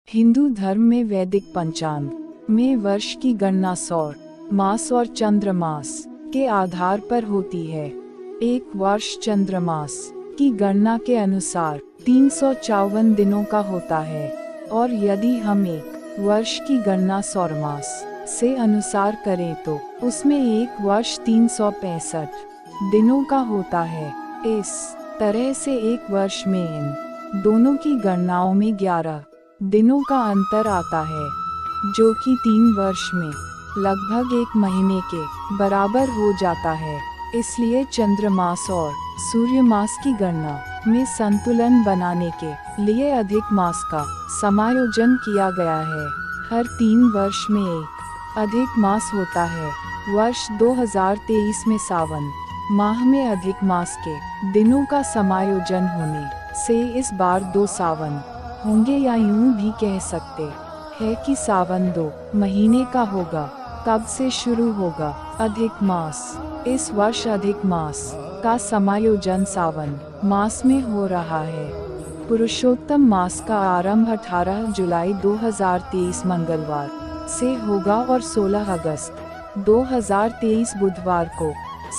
हिंदू धर्म में वैदिक पंचांग में वर्ष की गणना सौर मास और चंद्रमास के आधार पर होती है। एक वर्ष चंद्रमास की गणना के अनुसार 354 दिनों का होता है और यदि हम एक वर्ष की गणना सौर मास से अनुसार करें तो उसमें एक वर्ष 365 दिनों का होता है। इस तरह से एक वर्ष में इन दोनों की गणनाओं में 11 दिनों का अंतर आता है, जो कि 3 वर्ष में लगभग एक महीने के बराबर हो जाता है। इसलिए चंद्रमास और सूर्य मास की गणना में संतुलन बनाने के लिए अधिक मास का समायोजन किया गया है। हर 3 वर्ष में एक अधिक मास होता है। वर्ष 2023 में सावन माह में अधिक मास के दिनों का समायोजन होने से इस बार 2 सावन होंगे, या यूं भी कह सकते हैं कि सावन 2 महीने का होगा। कब से शुरू होगा अधिक मास? इस वर्ष अधिक मास का समायोजन सावन मास में हो रहा है। पुरुषोत्तम मास का आरंभ 18 जुलाई 2023 मंगलवार से होगा और 16 अगस्त 2023 बुधवार को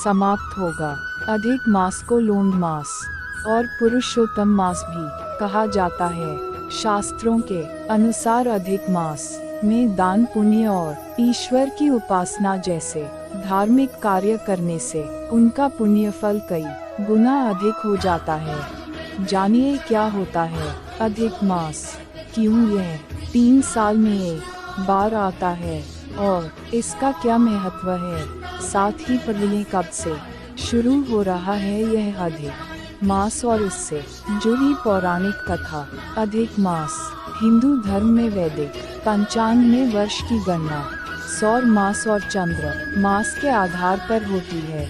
समाप्त होगा। अधिक मास को लोंग मास और पुरुषोत्तम मास भी कहा जाता है। शास्त्रों के अनुसार अधिक मास में दान, पुण्य और ईश्वर की उपासना जैसे धार्मिक कार्य करने से उनका पुण्य फल कई गुना अधिक हो जाता है। जानिए क्या होता है अधिक मास, क्यों यह 3 साल में एक बार आता है और इसका क्या महत्व है। साथ ही पढ़िए कब से शुरू हो रहा है यह अधिक मास और इससे जुड़ी पौराणिक कथा। अधिक मास हिंदू धर्म में वैदिक पंचांग में वर्ष की गणना सौर मास और चंद्र मास के आधार पर होती है।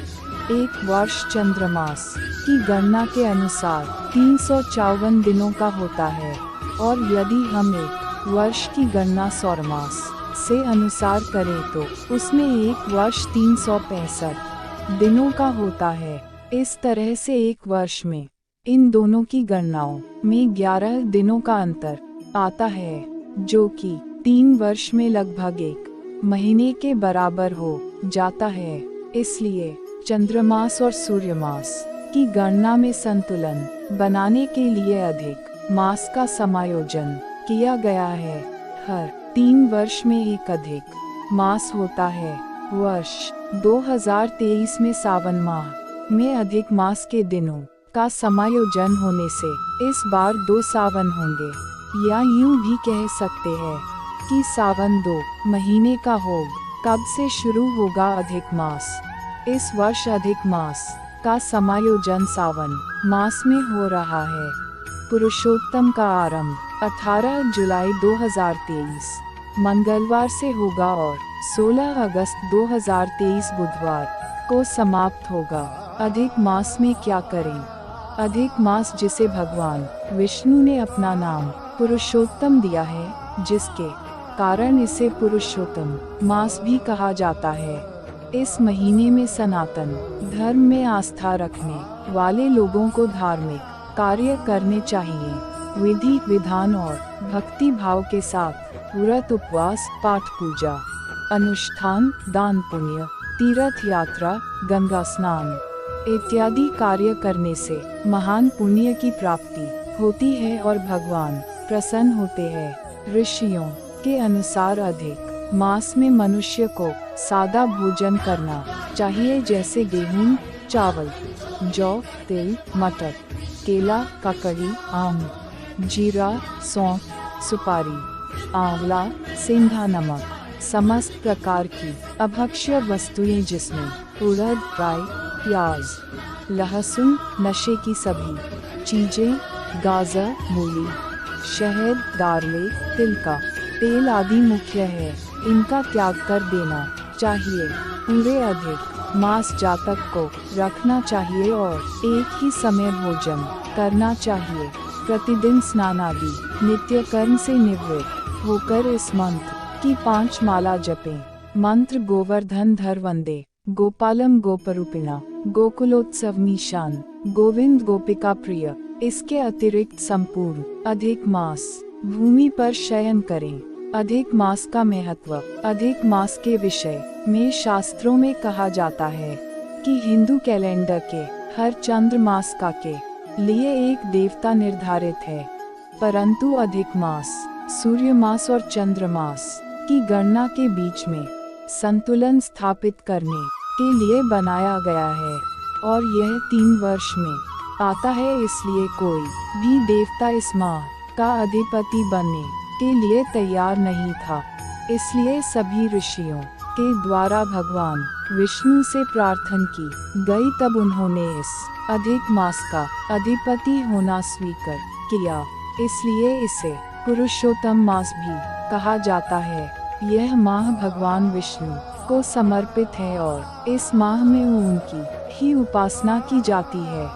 एक वर्ष चंद्रमास की गणना के अनुसार 354 दिनों का होता है और यदि हम एक वर्ष की गणना सौर मास से अनुसार करें तो उसमें एक वर्ष 365 दिनों का होता है। इस तरह से एक वर्ष में इन दोनों की गणनाओं में 11 दिनों का अंतर आता है, जो कि 3 वर्ष में लगभग एक महीने के बराबर हो जाता है। इसलिए चंद्रमास और सूर्यमास की गणना में संतुलन बनाने के लिए अधिक मास का समायोजन किया गया है। हर 3 वर्ष में एक अधिक मास होता है। वर्ष 2023 में सावन माह में अधिक मास के दिनों का समायोजन होने से इस बार 2 सावन होंगे, या यूं भी कह सकते हैं कि सावन 2 महीने का होगा। कब से शुरू होगा अधिक मास? इस वर्ष अधिक मास का समायोजन सावन मास में हो रहा है। पुरुषोत्तम का आरंभ 18 जुलाई 2023 मंगलवार से होगा और 16 अगस्त 2023 बुधवार को समाप्त होगा। अधिक मास में क्या करें? अधिक मास जिसे भगवान विष्णु ने अपना नाम पुरुषोत्तम दिया है, जिसके कारण इसे पुरुषोत्तम मास भी कहा जाता है। इस महीने में सनातन धर्म में आस्था रखने वाले लोगों को धार्मिक कार्य करने चाहिए। विधि विधान और भक्ति भाव के साथ व्रत, उपवास, पाठ, पूजा, अनुष्ठान, दान, पुण्य, तीर्थ यात्रा, गंगा स्नान इत्यादि कार्य करने से महान पुण्य की प्राप्ति होती है और भगवान प्रसन्न होते हैं। ऋषियों के अनुसार अधिक मास में मनुष्य को सादा भोजन करना चाहिए, जैसे गेहूं, चावल, जौ, तिल, मटर, केला, ककड़ी, आम, जीरा, सौंफ, सुपारी, आंवला, सेंधा नमक, समस्त प्रकार की अभक्ष्य वस्तुएं जिसमें उड़द, राई, प्याज, लहसुन, नशे की सभी चीजें, गाजर, मूली, शहद, दारले, तिल का तेल आदि मुख्य है, इनका त्याग कर देना चाहिए। पूरे अधिक मास जातक को रखना चाहिए और एक ही समय भोजन करना चाहिए। प्रतिदिन स्नान आदि नित्य कर्म से निवृत्त होकर इस मंत्र की 5 माला जपें। मंत्र गोवर्धन धर वंदे गोपालम गोपरूपिणा गोकुलोत्सव निशान गोविंद गोपिका प्रिय। इसके अतिरिक्त संपूर्ण अधिक मास भूमि पर शयन करें। अधिक मास का महत्व। अधिक मास के विषय में शास्त्रों में कहा जाता है कि हिंदू कैलेंडर के हर चंद्र मास का के लिए एक देवता निर्धारित है, परंतु अधिक मास सूर्य मास और चंद्र मास की गणना के बीच में संतुलन स्थापित करने के लिए बनाया गया है और यह 3 वर्ष में आता है, इसलिए कोई भी देवता इस माह का अधिपति बनने के लिए तैयार नहीं था। इसलिए सभी ऋषियों के द्वारा भगवान विष्णु से प्रार्थना की गई, तब उन्होंने इस अधिक मास का अधिपति होना स्वीकार किया। इसलिए इसे पुरुषोत्तम मास भी कहा जाता है। यह माह भगवान विष्णु को समर्पित है और इस माह में उनकी ही उपासना की जाती है।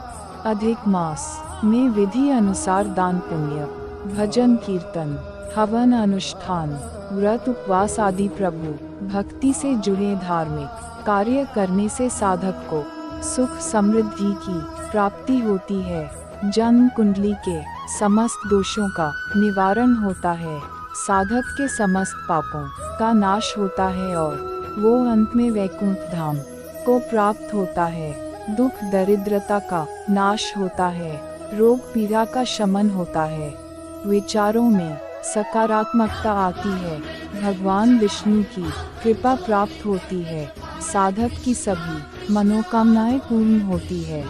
अधिक मास में विधि अनुसार दान पुण्य, भजन कीर्तन, हवन अनुष्ठान, व्रत उपवास आदि प्रभु भक्ति से जुड़े धार्मिक कार्य करने से साधक को सुख समृद्धि की प्राप्ति होती है। जन्म कुंडली के समस्त दोषों का निवारण होता है, साधक के समस्त पापों का नाश होता है और वो अंत में वैकुंठ धाम को प्राप्त होता है। दुख दरिद्रता का नाश होता है, रोग पीड़ा का शमन होता है, विचारों में सकारात्मकता आती है, भगवान विष्णु की कृपा प्राप्त होती है, साधक की सभी मनोकामनाएं पूर्ण होती है।